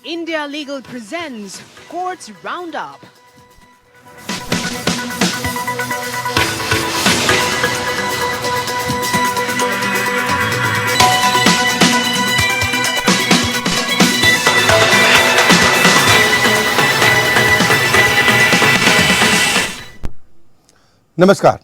India Legal presents Courts Roundup. नमस्कार,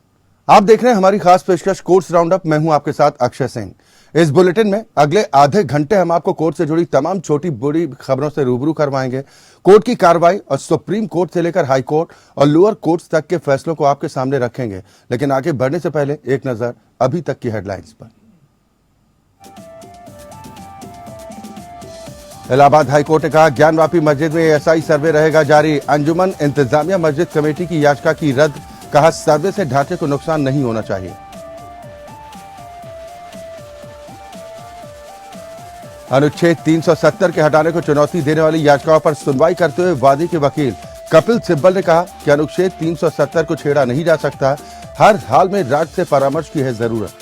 आप देख रहे हैं हमारी खास पेशकश कोर्ट्स राउंडअप। मैं हूं आपके साथ अक्षय सिंह। इस बुलेटिन में अगले आधे घंटे हम आपको कोर्ट से जुड़ी तमाम छोटी बड़ी खबरों से रूबरू करवाएंगे। कोर्ट की कार्रवाई और सुप्रीम कोर्ट से लेकर हाई कोर्ट और लोअर कोर्ट्स तक के फैसलों को आपके सामने रखेंगे। लेकिन आगे बढ़ने से पहले एक नजर अभी तक की हेडलाइंस पर। इलाहाबाद हाईकोर्ट ने कहा, ज्ञानवापी मस्जिद में एएसआई सर्वे रहेगा जारी। अंजुमन इंतजामिया मस्जिद कमेटी की याचिका की रद्द। कहा, सर्वे से ढांचे को नुकसान नहीं होना चाहिए। अनुच्छेद 370 के हटाने को चुनौती देने वाली याचिकाओं पर सुनवाई करते हुए वादी के वकील कपिल सिब्बल ने कहा कि अनुच्छेद 370 को छेड़ा नहीं जा सकता। हर हाल में राज्य से परामर्श की है जरूरत।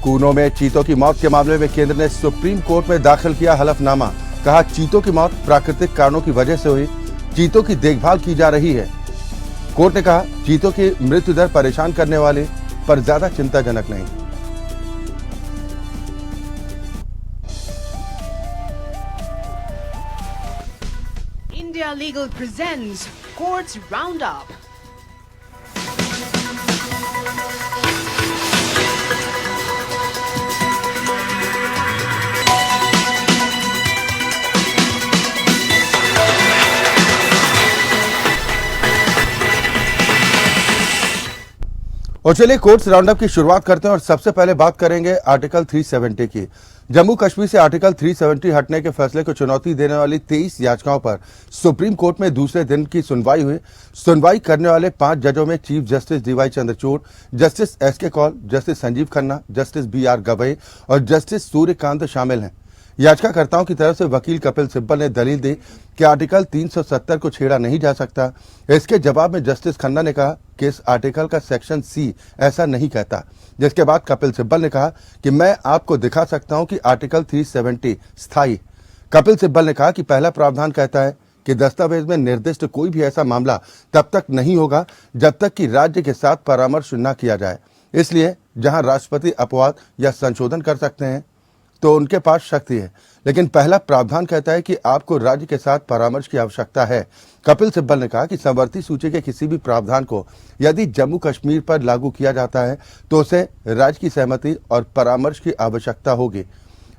कूनो में चीतों की मौत के मामले में केंद्र ने सुप्रीम कोर्ट में दाखिल किया हलफनामा। कहा, चीतों की मौत प्राकृतिक कारणों की वजह से हुई। चीतों की देखभाल की जा रही है। कोर्ट ने कहा, चीतों की मृत्यु दर परेशान करने वाली पर ज्यादा चिंताजनक नहीं। India Legal presents Courts Roundup. और चलिए कोर्ट्स राउंडअप की शुरुआत करते हैं और सबसे पहले बात करेंगे आर्टिकल 370 की। जम्मू कश्मीर से आर्टिकल 370 हटने के फैसले को चुनौती देने वाली 23 याचिकाओं पर सुप्रीम कोर्ट में दूसरे दिन की सुनवाई हुई। सुनवाई करने वाले 5 जजों में chief justice DY Chandrachud, justice SK Kaul, justice Sanjiv Khanna, justice BR Gavai और जस्टिस सूर्यकांत शामिल हैं। याचिकाकर्ताओं की तरफ से वकील कपिल सिब्बल ने दलील दी कि आर्टिकल 370 को छेड़ा नहीं जा सकता। इसके जवाब में जस्टिस खन्ना ने कहा कि इस आर्टिकल का सेक्शन सी ऐसा नहीं कहता। जिसके बाद कपिल सिब्बल ने कहा कि मैं आपको दिखा सकता हूं कि आर्टिकल 370 स्थायी। कपिल सिब्बल ने कहा कि पहला प्रावधान कहता है कि दस्तावेज में निर्दिष्ट कोई भी ऐसा मामला तब तक नहीं होगा जब तक कि राज्य के साथ परामर्श न किया जाए। इसलिए जहां राष्ट्रपति अपवाद या संशोधन कर सकते हैं तो उनके पास शक्ति है, लेकिन पहला प्रावधान कहता है कि आपको राज्य के साथ परामर्श की आवश्यकता है। कपिल सिब्बल ने कहा कि संवर्ती सूची के किसी भी प्रावधान को यदि जम्मू कश्मीर पर लागू किया जाता है तो उसे राज्य की सहमति और परामर्श की आवश्यकता होगी।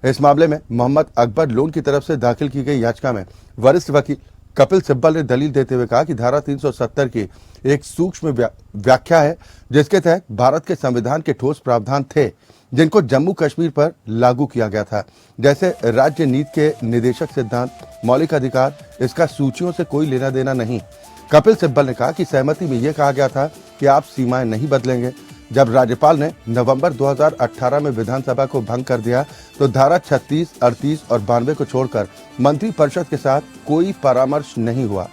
इस मामले में मोहम्मद अकबर लोन की तरफ से दाखिल की गई याचिका में वरिष्ठ वकील कपिल सिब्बल ने दलील देते हुए कहा कि धारा 370 की एक सूक्ष्म व्याख्या है जिसके तहत भारत के संविधान के ठोस प्रावधान थे जिनको जम्मू कश्मीर पर लागू किया गया था, जैसे राज्य नीति के निदेशक सिद्धांत, मौलिक अधिकार। इसका सूचियों से कोई लेना देना नहीं। कपिल सिब्बल ने कहा कि सहमति में यह कहा गया था कि आप सीमाएं नहीं बदलेंगे। जब राज्यपाल ने नवंबर 2018 में विधानसभा को भंग कर दिया तो धारा 36, 38 और 92 को छोड़कर मंत्रिपरिषद के साथ कोई परामर्श नहीं हुआ।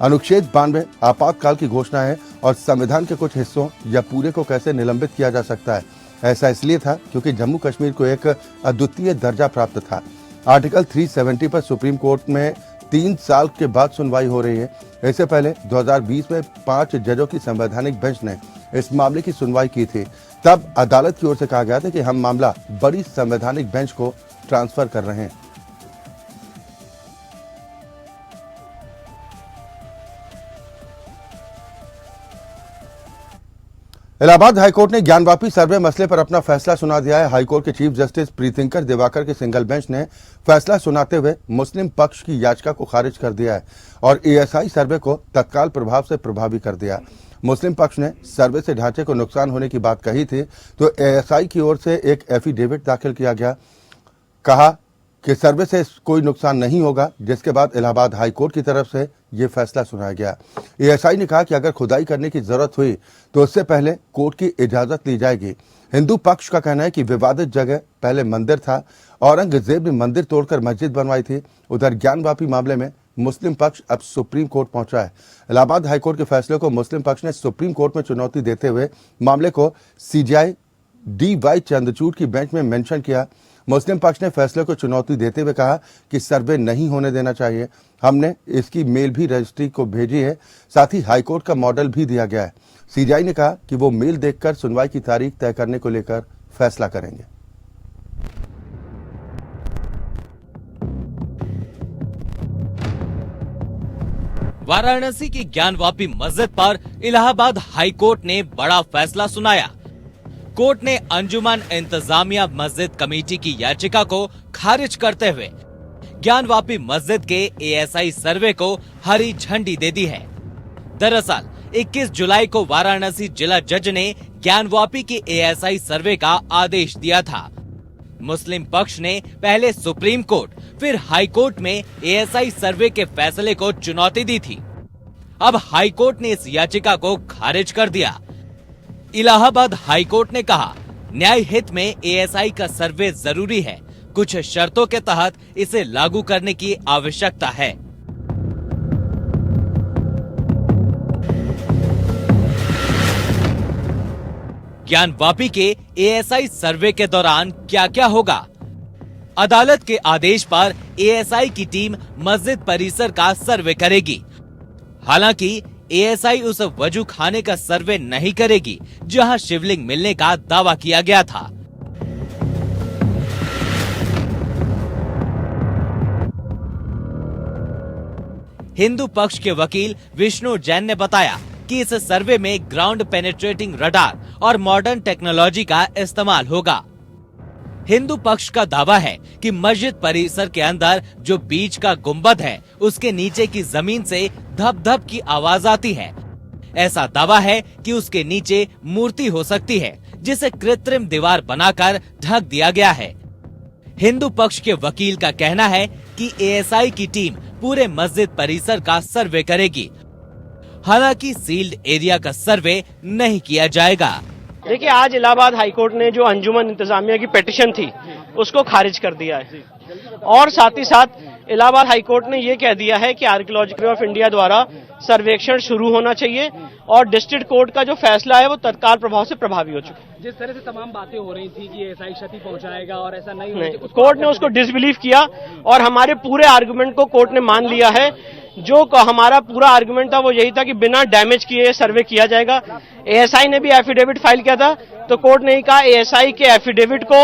अनुच्छेद 92 आपातकाल की घोषणा है और संविधान के कुछ हिस्सों या पूरे को कैसे निलंबित किया जा सकता है। ऐसा इसलिए था क्योंकि जम्मू कश्मीर को एक अद्वितीय दर्जा प्राप्त था। आर्टिकल 370 पर सुप्रीम कोर्ट में 3 साल के बाद सुनवाई हो रही है। इससे पहले 2020 में 5 जजों की संवैधानिक बेंच ने इस मामले की सुनवाई की थी। तब अदालत की ओर से कहा गया था कि हम मामला बड़ी संवैधानिक बेंच को ट्रांसफर कर रहे हैं। इलाहाबाद हाईकोर्ट ने ज्ञानवापी सर्वे मसले पर अपना फैसला सुना दिया है। हाईकोर्ट के चीफ जस्टिस प्रीतिंकर दिवाकर के सिंगल बेंच ने फैसला सुनाते हुए मुस्लिम पक्ष की याचिका को खारिज कर दिया है और एएसआई सर्वे को तत्काल प्रभाव से प्रभावी कर दिया। मुस्लिम पक्ष ने सर्वे से ढांचे को नुकसान होने की बात कही थी तो एएसआई की ओर से एक एफिडेविट दाखिल किया गया। कहा कि सर्वे से कोई नुकसान नहीं होगा, जिसके बाद इलाहाबाद हाईकोर्ट की तरफ से यह फैसला सुनाया गया। एएसआई ने कहा कि अगर खुदाई करने की जरूरत हुई तो उससे पहले कोर्ट की इजाजत ली जाएगी। हिंदू पक्ष का कहना है कि विवादित जगह पहले मंदिर था, औरंगजेब ने मंदिर तोड़कर मस्जिद बनवाई थी। उधर ज्ञानवापी मामले में मुस्लिम पक्ष अब सुप्रीम कोर्ट पहुंचा है। इलाहाबाद हाईकोर्ट के फैसले को मुस्लिम पक्ष ने सुप्रीम कोर्ट में चुनौती देते हुए मामले को सीजेआई DY चंद्रचूड़ की बेंच में मेंशन किया। मुस्लिम पक्ष ने फैसले को चुनौती देते हुए कहा कि सर्वे नहीं होने देना चाहिए। हमने इसकी मेल भी रजिस्ट्री को भेजी है, साथ ही हाईकोर्ट का मॉडल भी दिया गया है। CJI ने कहा कि वो मेल देखकर सुनवाई की तारीख तय करने को लेकर फैसला करेंगे। वाराणसी की ज्ञानवापी मस्जिद पर इलाहाबाद हाई कोर्ट ने बड़ा फैसला सुनाया। कोर्ट ने अंजुमन इंतजामिया मस्जिद कमेटी की याचिका को खारिज करते हुए ज्ञानवापी मस्जिद के ASI सर्वे को हरी झंडी दे दी है। दरअसल 21 जुलाई को वाराणसी जिला जज ने ज्ञानवापी के ASI सर्वे का आदेश दिया था। मुस्लिम पक्ष ने पहले सुप्रीम कोर्ट फिर हाई कोर्ट में ASI सर्वे के फैसले को चुनौती दी थी। अब हाई कोर्ट ने इस याचिका को खारिज कर दिया। इलाहाबाद हाई कोर्ट ने कहा, न्याय हित में ASI का सर्वे जरूरी है, कुछ शर्तों के तहत इसे लागू करने की आवश्यकता है। ज्ञानवापी के ASI सर्वे के दौरान क्या क्या होगा? अदालत के आदेश पर ASI की टीम मस्जिद परिसर का सर्वे करेगी। हालांकि ASI उस वजू खाने का सर्वे नहीं करेगी जहां शिवलिंग मिलने का दावा किया गया था। हिंदू पक्ष के वकील विष्णु जैन ने बताया कि इस सर्वे में ग्राउंड पेनिट्रेटिंग रडार और मॉडर्न टेक्नोलॉजी का इस्तेमाल होगा। हिंदू पक्ष का दावा है कि मस्जिद परिसर के अंदर जो बीच का गुंबद है उसके नीचे की जमीन से धप धप की आवाज आती है। ऐसा दावा है कि उसके नीचे मूर्ति हो सकती है जिसे कृत्रिम दीवार बनाकर ढक दिया गया है। हिंदू पक्ष के वकील का कहना है कि ASI की टीम पूरे मस्जिद परिसर का सर्वे करेगी। हालांकि सील्ड एरिया का सर्वे नहीं किया जाएगा। देखिए, आज इलाहाबाद हाईकोर्ट ने जो अंजुमन इंतजामिया की पिटीशन थी उसको खारिज कर दिया है और साथ ही साथ इलाहाबाद हाईकोर्ट ने ये कह दिया है कि आर्कियोलॉजिकल ऑफ इंडिया द्वारा सर्वेक्षण शुरू होना चाहिए और डिस्ट्रिक्ट कोर्ट का जो फैसला है वो तत्काल प्रभाव से प्रभावी हो चुका है। जिस तरह से तमाम बातें हो रही थी कि ऐसा ही क्षति पहुंचाएगा और ऐसा नहीं, कोर्ट ने उसको डिसबिलीव किया और हमारे पूरे आर्गुमेंट को कोर्ट ने मान लिया है। जो हमारा पूरा आर्गुमेंट था वो यही था कि बिना डैमेज किए सर्वे किया जाएगा। ASI ने भी एफिडेविट फाइल किया था तो कोर्ट ने कहा ASI के एफिडेविट को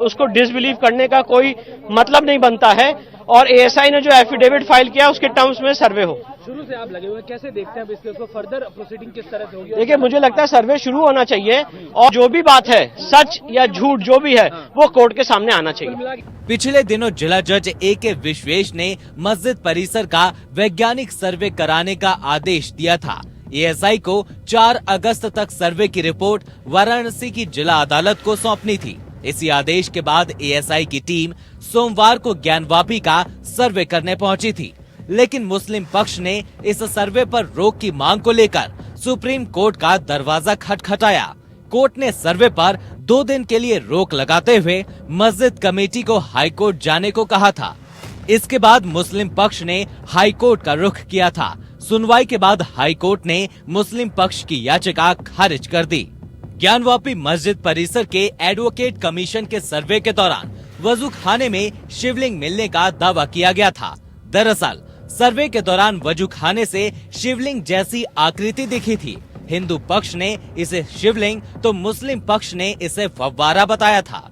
उसको डिसबिलीव करने का कोई मतलब नहीं बनता है और ASI ने जो एफिडेविट फाइल किया उसके टर्म्स में सर्वे हो। शुरू से आप लगे हुए कैसे देखते हैं इसके उसको फर्दर प्रोसीडिंग किस तरह से होगी? देखिए, मुझे लगता है सर्वे शुरू होना चाहिए और जो भी बात है सच या झूठ जो भी है वो कोर्ट के सामने आना चाहिए। पिछले दिनों जिला जज AK विश्वेश ने मस्जिद परिसर का वैज्ञानिक सर्वे कराने का आदेश दिया था। ASI को 4 अगस्त तक सर्वे की रिपोर्ट वाराणसी की जिला अदालत को सौंपनी थी। इसी आदेश के बाद ASI की टीम सोमवार को ज्ञानवापी का सर्वे करने पहुंची थी, लेकिन मुस्लिम पक्ष ने इस सर्वे पर रोक की मांग को लेकर सुप्रीम कोर्ट का दरवाजा खटखटाया। कोर्ट ने सर्वे पर 2 दिन के लिए रोक लगाते हुए मस्जिद कमेटी को हाई कोर्ट जाने को कहा था। इसके बाद मुस्लिम पक्ष ने हाई कोर्ट का रुख किया था। सुनवाई के बाद हाई कोर्ट ने मुस्लिम पक्ष की याचिका खारिज कर दी। ज्ञानवापी मस्जिद परिसर के एडवोकेट कमीशन के सर्वे के दौरान वजू खाने में शिवलिंग मिलने का दावा किया गया था। दरअसल सर्वे के दौरान वजू खाने से शिवलिंग जैसी आकृति दिखी थी। हिंदू पक्ष ने इसे शिवलिंग तो मुस्लिम पक्ष ने इसे फव्वारा बताया था।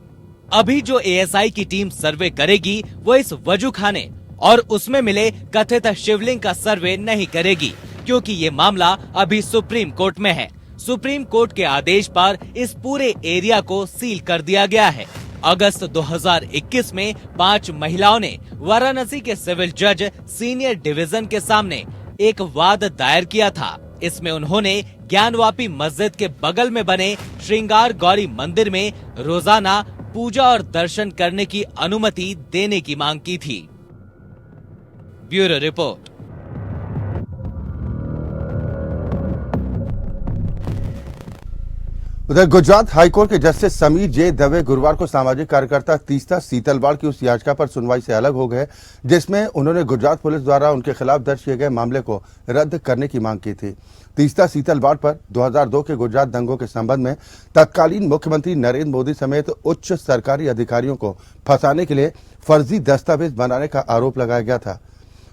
अभी जो ASI की टीम सर्वे करेगी वो इस वजू खाने और उसमें मिले कथित शिवलिंग का सर्वे नहीं करेगी, क्योंकि ये मामला अभी सुप्रीम कोर्ट में है। सुप्रीम कोर्ट के आदेश पर इस पूरे एरिया को सील कर दिया गया है। अगस्त 2021 में 5 महिलाओं ने वाराणसी के सिविल जज सीनियर डिवीजन के सामने एक वाद दायर किया था। इसमें उन्होंने ज्ञानवापी मस्जिद के बगल में बने श्रृंगार गौरी मंदिर में रोजाना पूजा और दर्शन करने की अनुमति देने की मांग की थी। Bureau report. उधर गुजरात हाईकोर्ट के जस्टिस समीर जे दवे गुरुवार को सामाजिक कार्यकर्ता तीस्ता सीतलवाड़ की उस याचिका पर सुनवाई से अलग हो गए जिसमें उन्होंने गुजरात पुलिस द्वारा उनके खिलाफ दर्ज किए गए मामले को रद्द करने की मांग की थी। तीस्ता सीतलवाड़ पर 2002 के गुजरात दंगों के संबंध में तत्कालीन मुख्यमंत्री नरेंद्र मोदी समेत उच्च सरकारी अधिकारियों को फंसाने के लिए फर्जी दस्तावेज बनाने का आरोप लगाया गया था।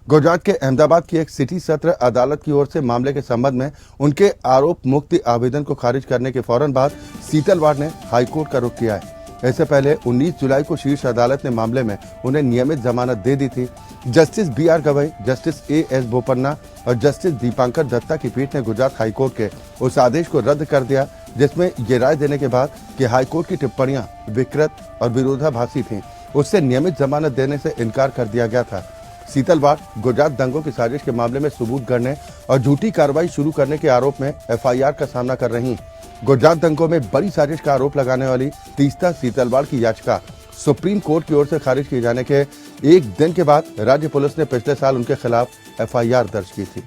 गुजरात के अहमदाबाद की एक सिटी सत्र अदालत की ओर से मामले के संबंध में उनके आरोप मुक्ति आवेदन को खारिज करने के फौरन बाद सीतलवाड़ ने हाईकोर्ट का रुख किया है। इससे पहले 19 जुलाई को शीर्ष अदालत ने मामले में उन्हें नियमित जमानत दे दी थी। Justice BR Gavai, justice AS Bopanna और जस्टिस दीपांकर दत्ता की पीठ ने गुजरात हाईकोर्ट के उस आदेश को रद्द कर दिया जिसमें ये राय देने के बाद कि हाईकोर्ट की टिप्पणियां विकृत और विरोधाभासी थीं, उससे नियमित जमानत देने से इनकार कर दिया गया था। सीतलवाड़ गुजरात दंगों की साजिश के मामले में सबूत गढ़ने और झूठी कार्रवाई शुरू करने के आरोप में FIR का सामना कर रही। गुजरात दंगों में बड़ी साजिश का आरोप लगाने वाली तीस्ता सीतलवाड़ की याचिका सुप्रीम कोर्ट की ओर से खारिज किए जाने के एक दिन के बाद राज्य पुलिस ने पिछले साल उनके खिलाफ FIR दर्ज की थी।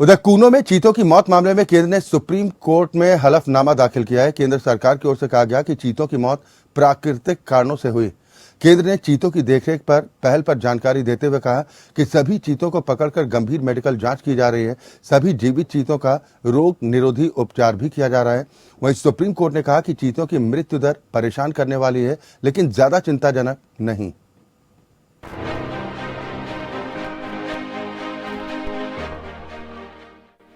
उधर कूनो में चीतों की मौत मामले में केंद्र ने सुप्रीम कोर्ट में हलफनामा दाखिल किया है। केंद्र सरकार की ओर से कहा गया कि चीतों की मौत प्राकृतिक कारणों से हुई। केंद्र ने चीतों की देखरेख पर पहल पर जानकारी देते हुए कहा कि सभी चीतों को पकड़कर गंभीर मेडिकल जांच की जा रही है। सभी जीवित चीतों का रोग निरोधी उपचार भी किया जा रहा है। वहीं सुप्रीम कोर्ट ने कहा कि चीतों की मृत्यु दर परेशान करने वाली है लेकिन ज्यादा चिंताजनक नहीं।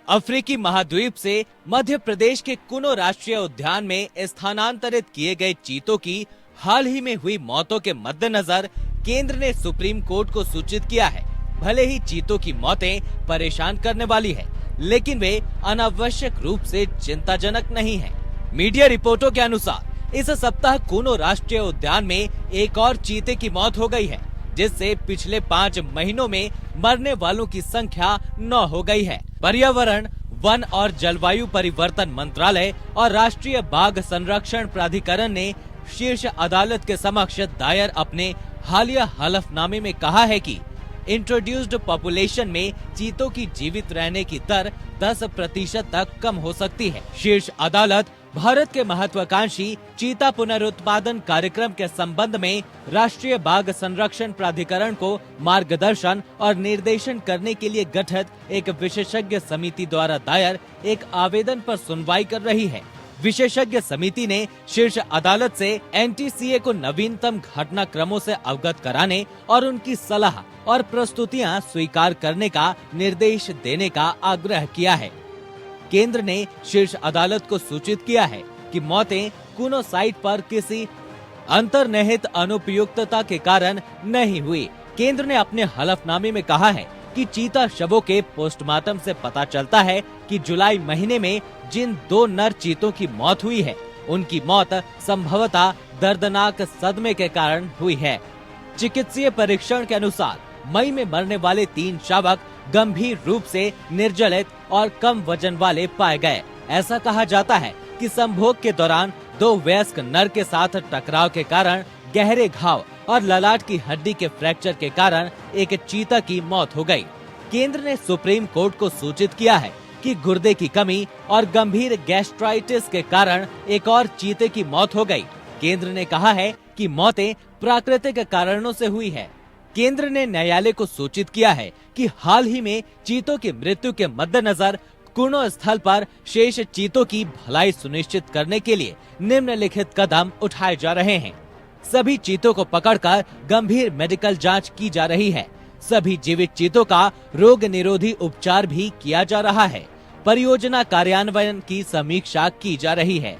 अफ्रीकी महाद्वीप से मध्य प्रदेश के कुनो राष्ट्रीय उद्यान में स्थानांतरित किए गए चीतों की हाल ही में हुई मौतों के मद्देनजर केंद्र ने सुप्रीम कोर्ट को सूचित किया है। भले ही चीतों की मौतें परेशान करने वाली है लेकिन वे अनावश्यक रूप से चिंताजनक नहीं है। मीडिया रिपोर्टों के अनुसार इस सप्ताह कुनो राष्ट्रीय उद्यान में एक और चीते की मौत हो गई है जिससे पिछले 5 महीनों में मरने वालों की संख्या 9 हो गई है। पर्यावरण, वन और जलवायु परिवर्तन मंत्रालय और राष्ट्रीय बाघ संरक्षण प्राधिकरण ने शीर्ष अदालत के समक्ष दायर अपने हालिया हलफनामे में कहा है कि इंट्रोड्यूस्ड पॉपुलेशन में चीतों की जीवित रहने की दर 10% तक कम हो सकती है। शीर्ष अदालत भारत के महत्वाकांक्षी चीता पुनरुत्पादन कार्यक्रम के संबंध में राष्ट्रीय बाघ संरक्षण प्राधिकरण को मार्गदर्शन और निर्देशन करने के लिए गठित एक विशेषज्ञ समिति द्वारा दायर एक आवेदन पर सुनवाई कर रही है। विशेषज्ञ समिति ने शीर्ष अदालत से NTCA को नवीनतम घटनाक्रमों से अवगत कराने और उनकी सलाह और प्रस्तुतियां स्वीकार करने का निर्देश देने का आग्रह किया है। केंद्र ने शीर्ष अदालत को सूचित किया है कि मौतें कुनो साइट पर किसी अंतर्निहित अनुपयुक्तता के कारण नहीं हुई। केंद्र ने अपने हलफनामे में कहा है कि चीता शवों के पोस्टमार्टम से पता चलता है कि जुलाई महीने में जिन 2 नर चीतों की मौत हुई है उनकी मौत संभवतः दर्दनाक सदमे के कारण हुई है। चिकित्सीय परीक्षण के अनुसार मई में मरने वाले 3 शावक गंभीर रूप से निर्जलित और कम वजन वाले पाए गए। ऐसा कहा जाता है कि संभोग के दौरान 2 वयस्क नर के साथ टकराव के कारण गहरे घाव और ललाट की हड्डी के फ्रैक्चर के कारण एक चीता की मौत हो गई। केंद्र ने सुप्रीम कोर्ट को सूचित किया है कि गुर्दे की कमी और गंभीर गैस्ट्राइटिस के कारण एक और चीते की मौत हो गई। केंद्र ने कहा है कि मौतें प्राकृतिक कारणों से हुई है। केंद्र ने न्यायालय को सूचित किया है कि हाल ही में चीतों की मृत्यु के मद्देनजर कुनो स्थल पर शेष चीतों की भलाई सुनिश्चित करने के लिए निम्नलिखित कदम उठाए जा रहे हैं। सभी चीतों को पकड़कर गंभीर मेडिकल जांच की जा रही है। सभी जीवित चीतों का रोग निरोधी उपचार भी किया जा रहा है। परियोजना कार्यान्वयन की समीक्षा की जा रही है।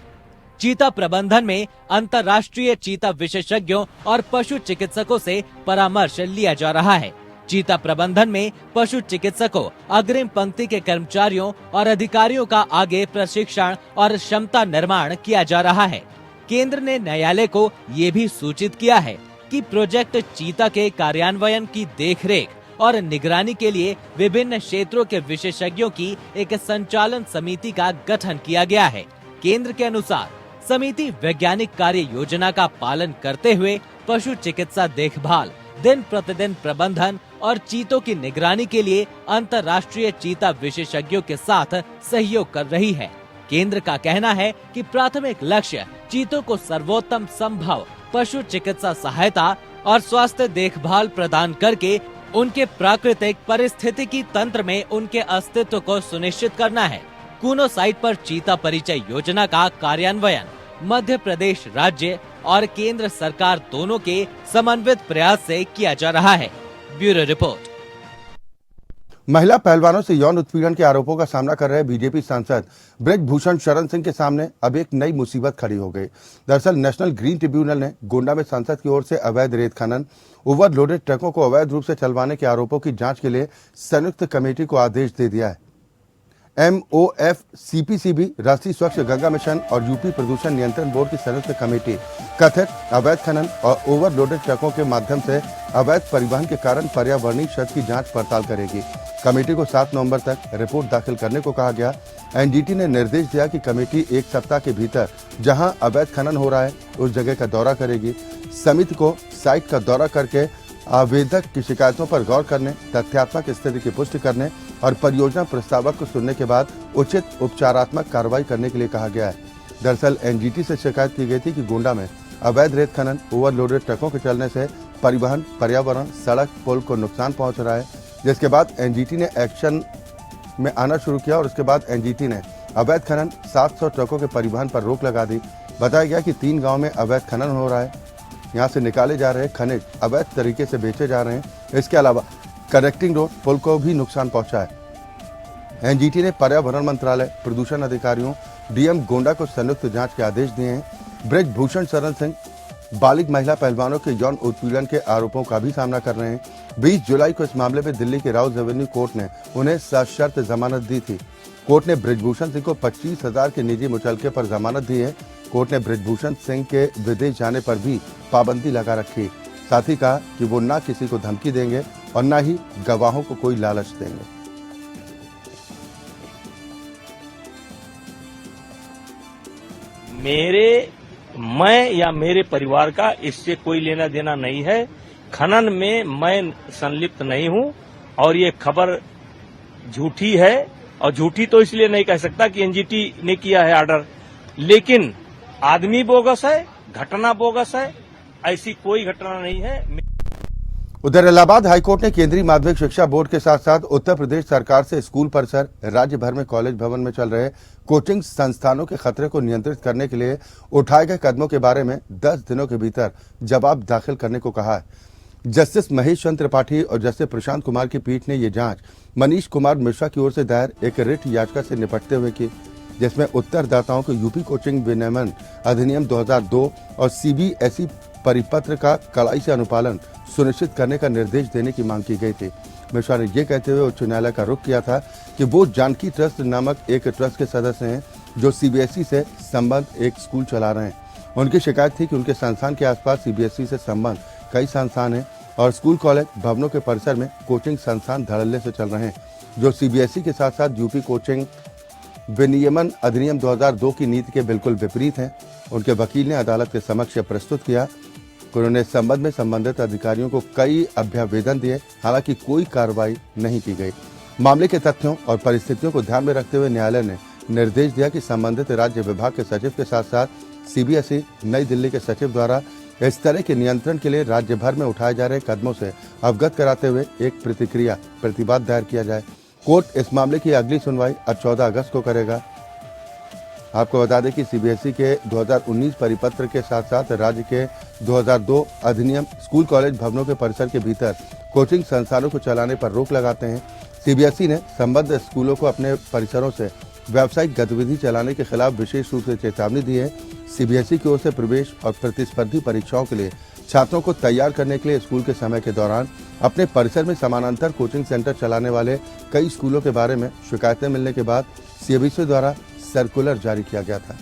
चीता प्रबंधन में अंतर्राष्ट्रीय चीता विशेषज्ञों और पशु चिकित्सकों से परामर्श लिया जा रहा है। चीता प्रबंधन में पशु चिकित्सकों, अग्रिम पंक्ति के कर्मचारियों और अधिकारियों का आगे प्रशिक्षण और क्षमता निर्माण किया जा रहा है। केंद्र ने न्यायालय को ये भी सूचित किया है कि प्रोजेक्ट चीता के कार्यान्वयन की देखरेख और निगरानी के लिए विभिन्न क्षेत्रों के विशेषज्ञों की एक संचालन समिति का गठन किया गया है। केंद्र के अनुसार समिति वैज्ञानिक कार्य योजना का पालन करते हुए पशु चिकित्सा देखभाल, दिन प्रतिदिन प्रबंधन और चीतों की निगरानी के लिए अंतर्राष्ट्रीय चीता विशेषज्ञों के साथ सहयोग कर रही है। केंद्र का कहना है कि प्राथमिक लक्ष्य चीतों को सर्वोत्तम संभव पशु चिकित्सा सहायता और स्वास्थ्य देखभाल प्रदान करके उनके प्राकृतिक पारिस्थितिकी तंत्र में उनके अस्तित्व को सुनिश्चित करना है। कूनो साइट पर चीता परिचय योजना का कार्यान्वयन मध्य प्रदेश राज्य और केंद्र सरकार दोनों के समन्वित प्रयास से किया जा रहा है। Bureau report. महिला पहलवानों से यौन उत्पीड़न के आरोपों का सामना कर रहे बीजेपी सांसद ब्रजभूषण शरण सिंह के सामने अब एक नई मुसीबत खड़ी हो गई। दरअसल नेशनल ग्रीन ट्रिब्यूनल ने गोंडा में सांसद की ओर से अवैध रेत खनन, ओवरलोडेड ट्रकों को अवैध रूप से चलवाने के आरोपों की जांच के लिए संयुक्त कमेटी को आदेश दे दिया है। MOF, CPCB, राष्ट्रीय स्वच्छ गंगा मिशन और यूपी प्रदूषण नियंत्रण बोर्ड की संयुक्त कमेटी कथित अवैध खनन और ओवरलोडेड ट्रकों के माध्यम से अवैध परिवहन के कारण पर्यावरणीय क्षति की जांच पड़ताल करेगी। कमेटी को 7 नवंबर तक रिपोर्ट दाखिल करने को कहा गया। NGT ने निर्देश दिया कि कमेटी 1 सप्ताह के भीतर जहां अवैध खनन हो रहा है उस जगह का दौरा करेगी। समिति को साइट का दौरा करके आवेदक की शिकायतों पर गौर करने, तथ्यात्मक स्थिति की पुष्टि करने और परियोजना प्रस्तावक को सुनने के बाद उचित उपचारात्मक कार्रवाई करने के लिए कहा गया है। दरअसल NGT से शिकायत की गई थी कि गोंडा में अवैध रेत खनन, ओवरलोडेड ट्रकों के चलने से परिवहन, पर्यावरण, सड़क, पुल को नुकसान पहुंच रहा है। जिसके बाद NGT ने एक्शन में आना शुरू किया और उसके बाद NGT ने अवैध खनन 700 ट्रकों के परिवहन पर रोक लगा दी। बताया गया कि 3 गाँव में अवैध खनन हो रहा है। यहाँ से निकाले जा रहे खनिज अवैध तरीके से बेचे जा रहे हैं। इसके अलावा कनेक्टिंग रोड, पुल को भी नुकसान पहुंचा है। NGT ने पर्यावरण मंत्रालय, प्रदूषण अधिकारियों, DM गोंडा को संयुक्त जांच के आदेश दिए हैं। ब्रजभूषण शरण सिंह बालिग महिला पहलवानों के यौन उत्पीड़न के आरोपों का भी सामना कर रहे हैं। 20 जुलाई को इस मामले में दिल्ली के राउज एवेन्यू कोर्ट ने उन्हें सशर्त जमानत दी थी। कोर्ट ने ब्रजभूषण सिंह को 25,000 के निजी मुचलके पर जमानत दी है। कोर्ट ने ब्रजभूषण सिंह के विदेश जाने पर भी पाबंदी लगा रखी। साथ ही कहा कि वो न किसी को धमकी देंगे और न ही गवाहों को कोई लालच देंगे। मैं या मेरे परिवार का इससे कोई लेना देना नहीं है। खनन में मैं संलिप्त नहीं हूं और ये खबर झूठी है। और झूठी तो इसलिए नहीं कह सकता कि NGT ने किया है ऑर्डर, लेकिन आदमी बोगस है, घटना बोगस है, ऐसी कोई घटना नहीं है। उधर इलाहाबाद हाईकोर्ट ने केंद्रीय माध्यमिक शिक्षा बोर्ड के साथ साथ उत्तर प्रदेश सरकार से स्कूल परिसर, राज्य भर में कॉलेज भवन में चल रहे कोचिंग संस्थानों के खतरे को नियंत्रित करने के लिए उठाए गए कदमों के बारे में 10 दिनों के भीतर जवाब दाखिल करने को कहा है। जस्टिस महेश चंद्र त्रिपाठी और जस्टिस प्रशांत कुमार की पीठ ने ये जांच मनीष कुमार मिश्रा की ओर से दायर एक रिट याचिका से निपटते हुए की, जिसमें उत्तरदाताओं को यूपी कोचिंग विनियमन अधिनियम 2002 और CBSE परिपत्र का कड़ाई से अनुपालन सुनिश्चित करने का निर्देश देने की मांग की गई थी। मिश्रा ने यह कहते हुए उच्च न्यायालय का रुख किया था कि वो जानकी ट्रस्ट नामक एक ट्रस्ट के सदस्य हैं जो CBSE से संबंध एक स्कूल चला रहे हैं। उनकी शिकायत थी कि उनके संस्थान के आसपास CBSE से संबंध कई संस्थान हैं और स्कूल कॉलेज भवनों के परिसर में कोचिंग संस्थान धड़ल्ले से चल रहे हैं, जो CBSE के साथ साथ यूपी कोचिंग विनियमन अधिनियम 2002 की नीति के बिल्कुल विपरीत हैं। उनके वकील ने अदालत के समक्ष प्रस्तुत किया कि उन्होंने संबंध में संबंधित अधिकारियों को कई अभ्यावेदन दिए, हालांकि कोई कार्रवाई नहीं की गई। मामले के तथ्यों और परिस्थितियों को ध्यान में रखते हुए न्यायालय ने निर्देश दिया कि संबंधित राज्य विभाग के सचिव के साथ साथ CBSE नई दिल्ली के सचिव द्वारा इस तरह के नियंत्रण के लिए राज्य भर में उठाए जा रहे कदमों से अवगत कराते हुए एक प्रतिवाद दायर किया जाए। कोर्ट इस मामले की अगली सुनवाई अब 14 अगस्त को करेगा। आपको बता दें कि CBSE के 2019 परिपत्र के साथ साथ राज्य के 2002 अधिनियम स्कूल कॉलेज भवनों के परिसर के भीतर कोचिंग संस्थानों को चलाने पर रोक लगाते हैं। CBSE ने संबद्ध स्कूलों को अपने परिसरों से व्यावसायिक गतिविधि चलाने के खिलाफ विशेष रूप से चेतावनी दी है। CBSE की ओर से प्रवेश और प्रतिस्पर्धी परीक्षाओं के लिए छात्रों को तैयार करने के लिए स्कूल के समय के दौरान अपने परिसर में समानांतर कोचिंग सेंटर चलाने वाले कई स्कूलों के बारे में शिकायतें मिलने के बाद CBSE द्वारा सर्कुलर जारी किया गया था।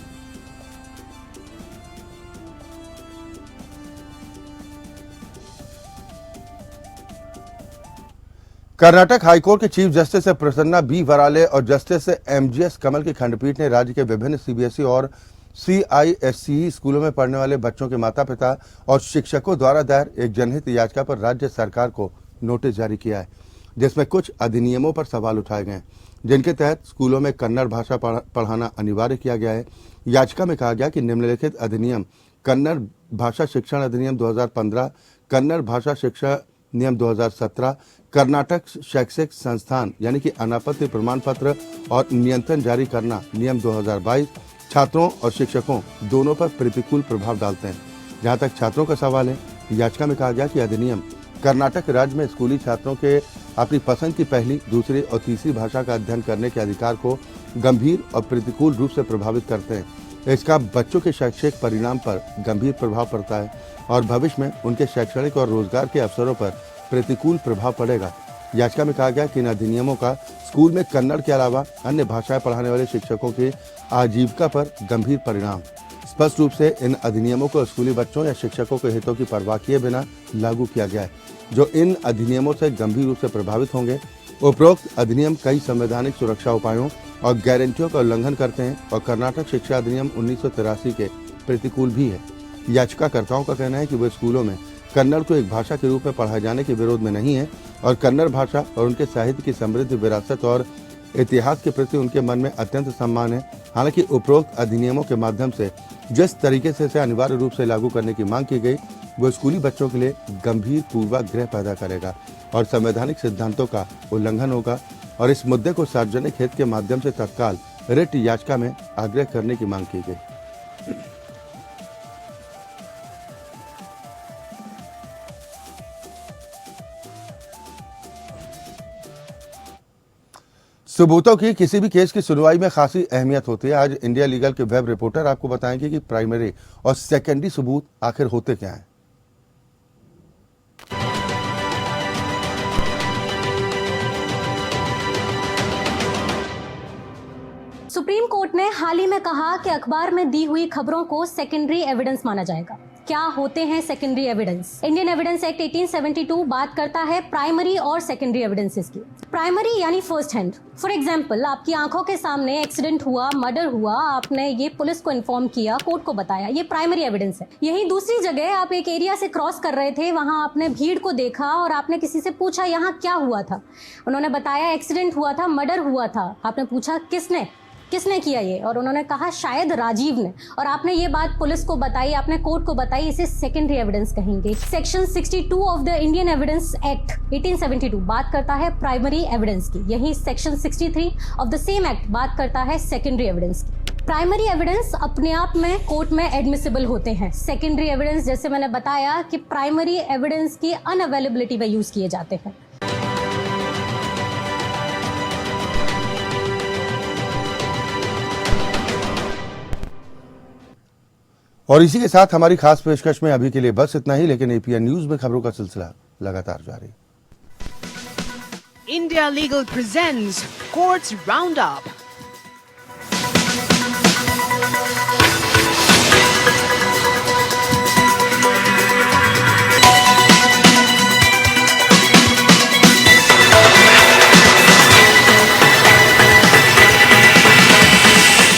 कर्नाटक हाईकोर्ट के चीफ जस्टिस प्रसन्ना B. वराले और जस्टिस MGS कमल की खंडपीठ ने राज्य के विभिन्न CBSE और CISCE स्कूलों में पढ़ने वाले बच्चों के माता पिता और शिक्षकों द्वारा दायर एक जनहित याचिका पर राज्य सरकार को नोटिस जारी किया है, जिसमें कुछ अधिनियमों पर सवाल उठाए गए हैं, जिनके तहत स्कूलों में कन्नड़ भाषा पढ़ाना अनिवार्य किया गया है। याचिका में कहा गया कि निम्नलिखित अधिनियम कन्नड़ भाषा शिक्षण अधिनियम 2015, कन्नड़ भाषा शिक्षा नियम 2017, कर्नाटक शैक्षिक संस्थान यानी कि अनापत्ति प्रमाण पत्र और नियंत्रण जारी करना नियम 2022 छात्रों और शिक्षकों दोनों पर प्रतिकूल प्रभाव डालते हैं। जहां तक छात्रों का सवाल है, याचिका में कहा गया कि अधिनियम कर्नाटक राज्य में स्कूली छात्रों के अपनी पसंद की पहली, दूसरी और तीसरी भाषा का अध्ययन करने के अधिकार को गंभीर और प्रतिकूल रूप से प्रभावित करते हैं। इसका बच्चों के शैक्षिक परिणाम पर गंभीर प्रभाव पड़ता है और भविष्य में उनके शैक्षणिक और रोजगार के अवसरों पर प्रतिकूल प्रभाव पड़ेगा। याचिका में कहा गया कि इन अधिनियमों का स्कूल में कन्नड़ के अलावा अन्य भाषाएं पढ़ाने वाले शिक्षकों की आजीविका पर गंभीर परिणाम। स्पष्ट रूप से इन अधिनियमों को स्कूली बच्चों या शिक्षकों के हितों की परवाह किए बिना लागू किया गया है, जो इन अधिनियमों से गंभीर रूप से प्रभावित होंगे। उपरोक्त अधिनियम कई संवैधानिक सुरक्षा उपायों और गारंटियों का उल्लंघन करते हैं और कर्नाटक शिक्षा अधिनियम 1983 के प्रतिकूल भी है। याचिकाकर्ताओं का कहना है कि वे स्कूलों में कन्नड़ को एक भाषा के रूप में पढ़ाए जाने के विरोध में नहीं है और कन्नड़ भाषा और उनके साहित्य की समृद्ध विरासत और इतिहास के प्रति उनके मन में अत्यंत सम्मान है। हालांकि उपरोक्त अधिनियमों के माध्यम से जिस तरीके से इसे अनिवार्य रूप से लागू करने की मांग की गई, वो स्कूली बच्चों के लिए गंभीर पूर्वाग्रह पैदा करेगा और संवैधानिक सिद्धांतों का उल्लंघन होगा और इस मुद्दे को सार्वजनिक हित के माध्यम से तत्काल रिट याचिका में आग्रह करने की मांग की गई। सबूतों की किसी भी केस की सुनवाई में खासी अहमियत होती है। आज इंडिया लीगल के वेब रिपोर्टर आपको बताएंगे कि प्राइमरी और सेकेंडरी सबूत आखिर होते क्या हैं। सुप्रीम कोर्ट ने हाल ही में कहा कि अखबार में दी हुई खबरों को सेकेंडरी एविडेंस माना जाएगा। क्या होते हैं secondary evidence? Indian evidence act 1872 बात करता है प्राइमरी और सेकेंडरी एविडेंसेस की। प्राइमरी यानी फर्स्ट हैंड। फॉर एग्जांपल, आपकी आंखों के सामने एक्सीडेंट हुआ, मर्डर हुआ, आपने ये पुलिस को इन्फॉर्म किया, कोर्ट को बताया, ये प्राइमरी एविडेंस है। यही दूसरी जगह आप एक एरिया से क्रॉस कर रहे थे, वहां आपने भीड़ को देखा और आपने किसी से पूछा यहाँ क्या हुआ था, उन्होंने बताया एक्सीडेंट हुआ था, मर्डर हुआ था। आपने पूछा किसने किया ये, और उन्होंने कहा शायद राजीव ने, और आपने ये बात पुलिस को बताई, आपने कोर्ट को बताई, इसे सेकेंडरी एविडेंस कहेंगे। Section 62 of the Indian evidence act 1872 बात करता है प्राइमरी एविडेंस की। यही section 63 of the same act बात करता है सेकेंडरी एविडेंस की। प्राइमरी एविडेंस अपने आप में कोर्ट में एडमिसिबल होते हैं। सेकेंडरी एविडेंस, जैसे मैंने बताया कि प्राइमरी एविडेंस की अनअवेलेबिलिटी में यूज किए जाते हैं। और इसी के साथ हमारी खास पेशकश में अभी के लिए बस इतना ही, लेकिन एपीएन न्यूज में खबरों का सिलसिला लगातार जारी। India Legal presents Courts Roundup.